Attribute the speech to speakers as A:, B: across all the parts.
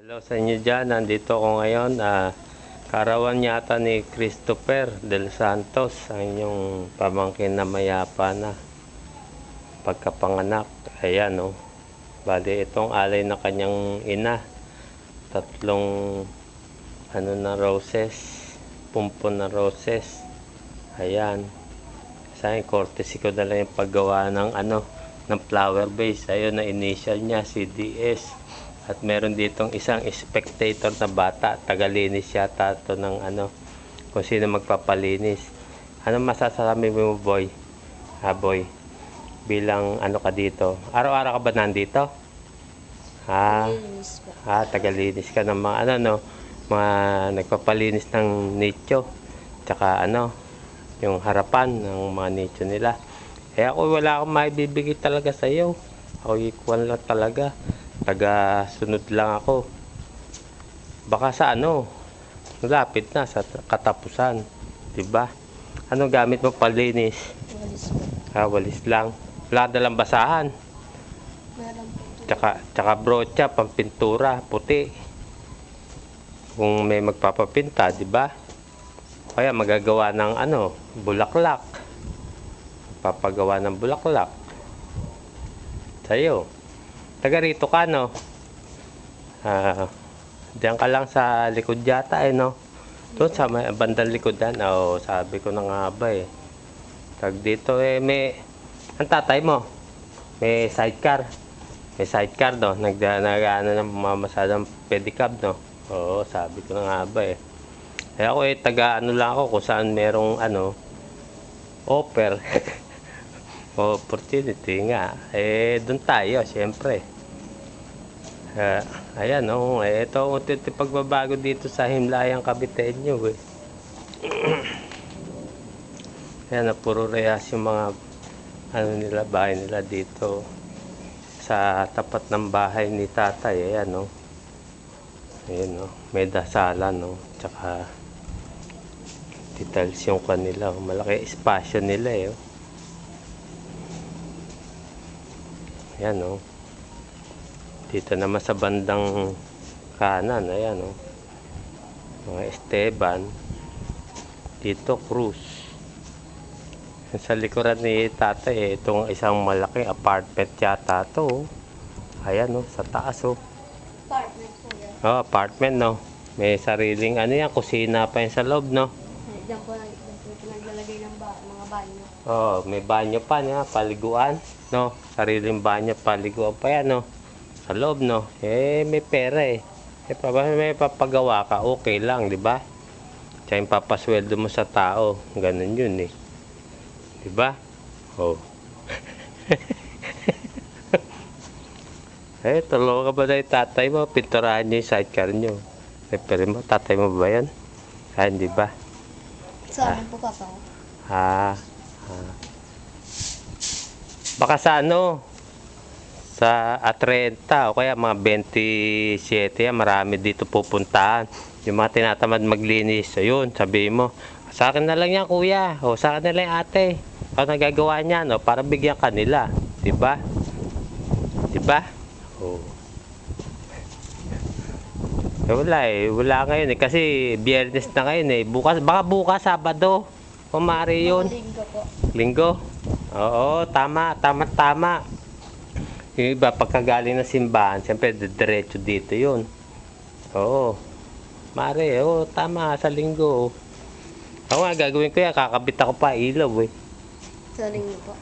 A: Hello sa inyo dyan, nandito ako ngayon. Karawan yata ni Christopher Del Santos, ang inyong pamangkin na mayapa na pagkapanganak. Ayan o, bali itong alay na kanyang ina. Tatlong na roses, pumpon na roses. Ayan, sa akin, courtesy ko na lang yung paggawa ng ng flower base. Ayun na initial niya, CDS. At meron ditong isang spectator na bata, tagalinis yata ito ng kung sino magpapalinis. Ano masasabi mo, boy? Boy, bilang ka dito? Araw-araw ka ba nandito? Tagalinis ka ng mga mga nagpapalinis ng nicho. Tsaka yung harapan ng mga nicho nila. Ako wala akong maibibigay talaga sa iyo. Ako equal lang talaga. Taga-sunod lang ako. Baka sa malapit na sa katapusan, 'di ba? Anong gamit mo palinis?
B: Walis po.
A: Walis lang. Wala dalang basahan.
B: Meron po.
A: Tsaka brocha, pampintura, puti. Kung may magpapapinta, 'di ba? Kaya magagawa ng bulaklak. Papagawa ng bulaklak. Sa'yo. Taga rito ka, no? Diyan ka lang sa likod yata, no? Doon sa bandang likodan. Sabi ko na nga ba, Tag dito, ang tatay mo, may sidecar. May sidecar, no? Ng mamasadang pedicab, no? Oo, sabi ko na nga ba, ako, taga lang ako kung saan merong, offer. Opportunity nga. Doon tayo, siyempre. Ayan, ito ang pagbabago dito sa Himlayang Caviteño, Ayan, puro rehas yung mga bahay nila dito sa tapat ng bahay ni tatay. Ayan, Ayan, may dasalan, Tsaka details yung kanila. Malaki espasyo nila, Ayan, dito naman sa bandang kanan, ayan, mga Esteban. Dito, Cruz. Sa likuran ni tatay, itong isang malaki apartment yata to. Ayan, sa taas,
B: Apartment po yan.
A: Apartment, may sariling kusina pa yan sa loob,
B: Diyan po naglalagay ng mga banyo.
A: May banyo pa niya, paliguan, sariling banyo, paliguan pa yan, sa loob, may pera, may papagawa ka, okay lang, di ba? Tsaka yung papasweldo mo sa tao, ganun yun, di ba? Tulungan ka ba na yung tatay mo? Pinturahan nyo yung sidecar nyo. Pero mo, tatay mo ba yan? Hindi ba?
B: Sa amin po, papa.
A: Baka sa sa A30 o kaya mga 27 yan, marami dito pupuntahan. Yung mga tinatamad maglinis, ayun, sabihin mo, sa akin na lang yan, kuya, sa akin na lang ate, ako nagagawa niyan, para bigyan kanila, di ba? Di ba? Wala ngayon, kasi Biyernes na ngayon, baka bukas Sabado, kumari yun.
B: Linggo po.
A: Linggo? Oo, tama. Yung iba, pagkagaling ng simbahan, siyempre, diretso dito yun. Oo. Mare, tama, sa linggo. Ako nga, gagawin ko yan, kakabit ako pa, ilaw,
B: Sa linggo po.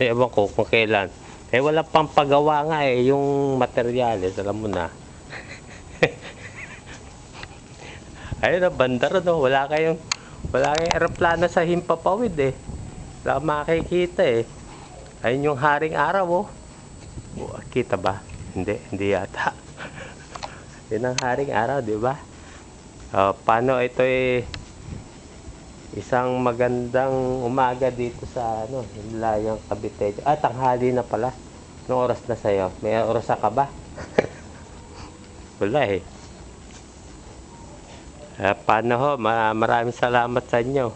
A: Ewan ko kung kailan. Wala pang pagawa nga, yung materyales, alam mo na. Ayun, bandar, wala kayong aeroplano sa Himpapawid, wala kang makikita, Ayun yung haring araw, kita ba? Hindi yata. Yun ang haring araw, di ba? Paano ito isang magandang umaga dito sa Himlayang Caviteño. Tanghali na pala. Anong oras na sa'yo? May oras ka ba? Wala, paano maraming salamat sa inyo.